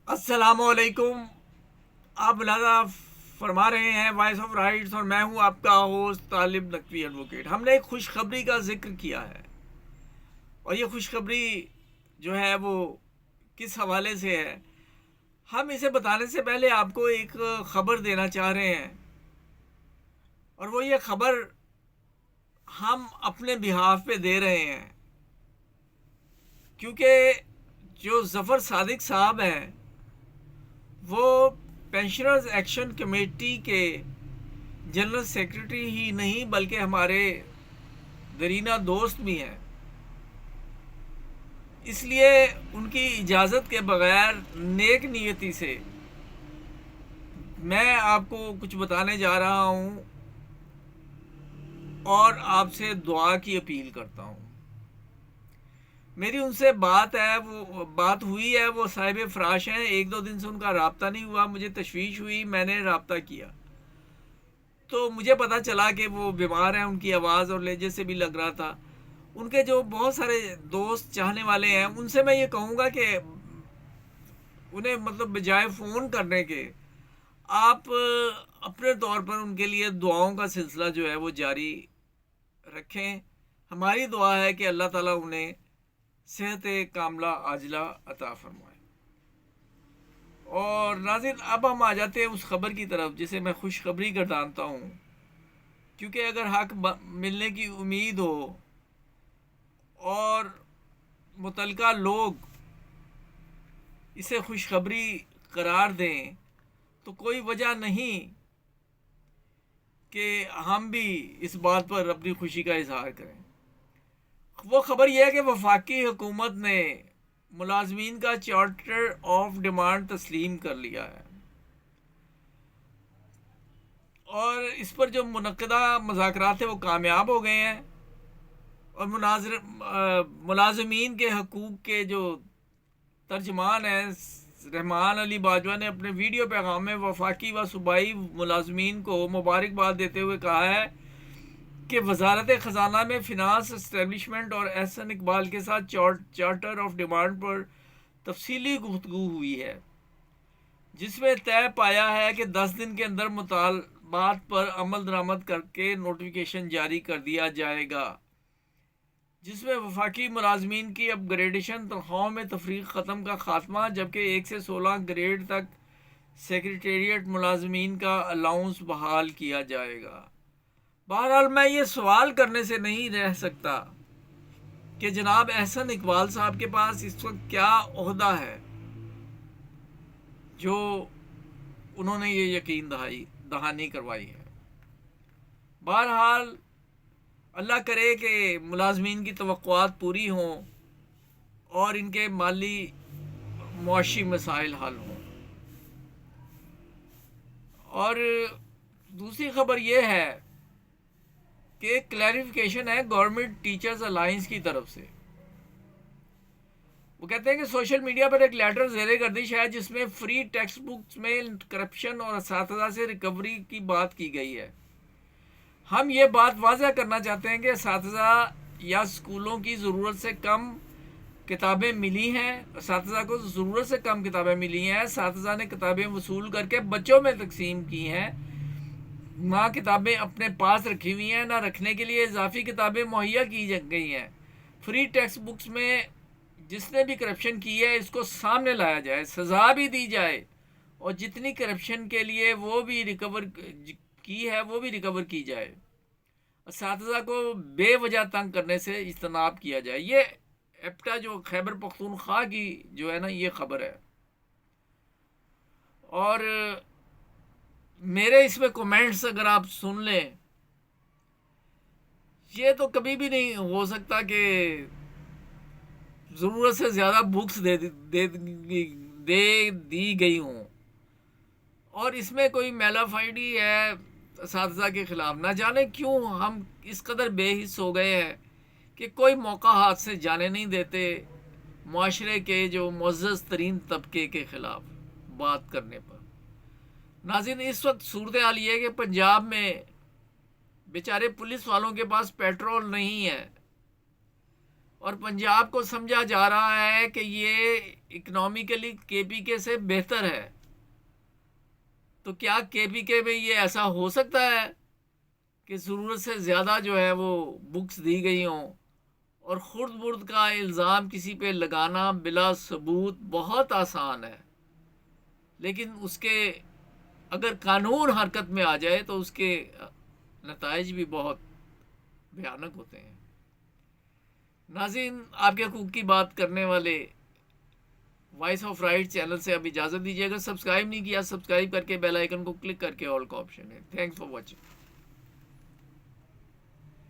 السلام علیکم۔ آپ ملاحظہ فرما رہے ہیں وائس آف رائٹس، اور میں ہوں آپ کا ہوسٹ طالب نقوی ایڈوکیٹ۔ ہم نے ایک خوشخبری کا ذکر کیا ہے، اور یہ خوشخبری جو ہے وہ کس حوالے سے ہے، ہم اسے بتانے سے پہلے آپ کو ایک خبر دینا چاہ رہے ہیں، اور وہ یہ خبر ہم اپنے بہاف پہ دے رہے ہیں، کیونکہ جو ظفر صادق صاحب ہیں وہ پینشنرز ایکشن کمیٹی کے جنرل سیکرٹری ہی نہیں بلکہ ہمارے درینہ دوست بھی ہیں۔ اس لیے ان کی اجازت کے بغیر نیک نیتی سے میں آپ کو کچھ بتانے جا رہا ہوں، اور آپ سے دعا کی اپیل کرتا ہوں۔ میری ان سے بات ہوئی ہے، وہ صاحب فراش ہیں، ایک دو دن سے ان کا رابطہ نہیں ہوا، مجھے تشویش ہوئی، میں نے رابطہ کیا تو مجھے پتا چلا کہ وہ بیمار ہیں، ان کی آواز اور لہجے سے بھی لگ رہا تھا۔ ان کے جو بہت سارے دوست چاہنے والے ہیں، ان سے میں یہ کہوں گا کہ انہیں مطلب بجائے فون کرنے کے آپ اپنے طور پر ان کے لیے دعاؤں کا سلسلہ جو ہے وہ جاری رکھیں۔ ہماری دعا ہے کہ اللہ تعالیٰ انہیں صحت کاملہ عاجلہ عطا فرمائے۔ اور ناظرین، اب ہم آ جاتے ہیں اس خبر کی طرف جسے میں خوشخبری گردانتا ہوں، کیونکہ اگر حق ملنے کی امید ہو اور متعلقہ لوگ اسے خوشخبری قرار دیں تو کوئی وجہ نہیں کہ ہم بھی اس بات پر اپنی خوشی کا اظہار کریں۔ وہ خبر یہ ہے کہ وفاقی حکومت نے ملازمین کا چارٹر آف ڈیمانڈ تسلیم کر لیا ہے، اور اس پر جو منعقدہ مذاکرات ہیں وہ کامیاب ہو گئے ہیں، اور ملازمین کے حقوق کے جو ترجمان ہیں رحمان علی باجوہ نے اپنے ویڈیو پیغام میں وفاقی و صوبائی ملازمین کو مبارکباد دیتے ہوئے کہا ہے کہ وزارت خزانہ میں فنانس اسٹیبلشمنٹ اور احسن اقبال کے ساتھ چارٹر آف ڈیمانڈ پر تفصیلی گفتگو ہوئی ہے، جس میں طے پایا ہے کہ 10 دن کے اندر مطالبات پر عمل درآمد کر کے نوٹیفیکیشن جاری کر دیا جائے گا، جس میں وفاقی ملازمین کی اپ گریڈیشن، تنخواہوں میں تفریق ختم کا خاتمہ، جبکہ 1 سے 16 گریڈ تک سیکریٹریٹ ملازمین کا الاؤنس بحال کیا جائے گا۔ بہرحال میں یہ سوال کرنے سے نہیں رہ سکتا کہ جناب احسن اقبال صاحب کے پاس اس وقت کیا عہدہ ہے جو انہوں نے یہ یقین دہانی کروائی ہے۔ بہرحال اللہ کرے کہ ملازمین کی توقعات پوری ہوں اور ان کے مالی معاشی مسائل حل ہوں۔ اور دوسری خبر یہ ہے کہ ایک کلیریفیکیشن ہے گورنمنٹ ٹیچرز الائنس کی طرف سے۔ وہ کہتے ہیں کہ سوشل میڈیا پر ایک لیٹر زیر گردش ہے جس میں فری ٹیکسٹ بکس میں کرپشن اور اساتذہ سے ریکوری کی بات کی گئی ہے۔ ہم یہ بات واضح کرنا چاہتے ہیں کہ اساتذہ یا اسکولوں کی ضرورت سے کم کتابیں ملی ہیں، اساتذہ کو ضرورت سے کم کتابیں ملی ہیں، اساتذہ نے کتابیں وصول کر کے بچوں میں تقسیم کی ہیں، نہ کتابیں اپنے پاس رکھی ہوئی ہیں، نہ رکھنے کے لیے اضافی کتابیں مہیا کی گئی ہیں۔ فری ٹیکسٹ بکس میں جس نے بھی کرپشن کی ہے اس کو سامنے لایا جائے، سزا بھی دی جائے، اور جتنی کرپشن کے لیے وہ بھی ریکور کی ہے وہ بھی ریکور کی جائے۔ اساتذہ کو بے وجہ تنگ کرنے سے اجتناب کیا جائے۔ یہ ایپٹا جو خیبر پختونخوا کی جو ہے نا یہ خبر ہے، اور میرے اس میں کومنٹس اگر آپ سن لیں، یہ تو کبھی بھی نہیں ہو سکتا کہ ضرورت سے زیادہ بکس دے دی گئی ہوں، اور اس میں کوئی میلا فائڈی ہے اساتذہ کے خلاف۔ نہ جانے کیوں ہم اس قدر بے حس ہو گئے ہیں کہ کوئی موقع ہاتھ سے جانے نہیں دیتے معاشرے کے جو معزز ترین طبقے کے خلاف بات کرنے پر۔ ناظرین، اس وقت صورتحال یہ ہے کہ پنجاب میں بیچارے پولیس والوں کے پاس پیٹرول نہیں ہے، اور پنجاب کو سمجھا جا رہا ہے کہ یہ اکنامیکلی کے پی کے سے بہتر ہے، تو کیا کے پی کے میں یہ ایسا ہو سکتا ہے کہ ضرورت سے زیادہ جو ہے وہ بکس دی گئی ہوں؟ اور خرد برد کا الزام کسی پہ لگانا بلا ثبوت بہت آسان ہے، لیکن اس کے اگر قانون حرکت میں آ جائے تو اس کے نتائج بھی بہت بھیانک ہوتے ہیں۔ ناظرین، آپ کے حقوق کی بات کرنے والے وائس آف رائٹ چینل سے اب اجازت دیجیے گا۔ سبسکرائب نہیں کیا، سبسکرائب کر کے بیل آئیکن کو کلک کر کے آل کا آپشن ہے۔ Thanks for watching.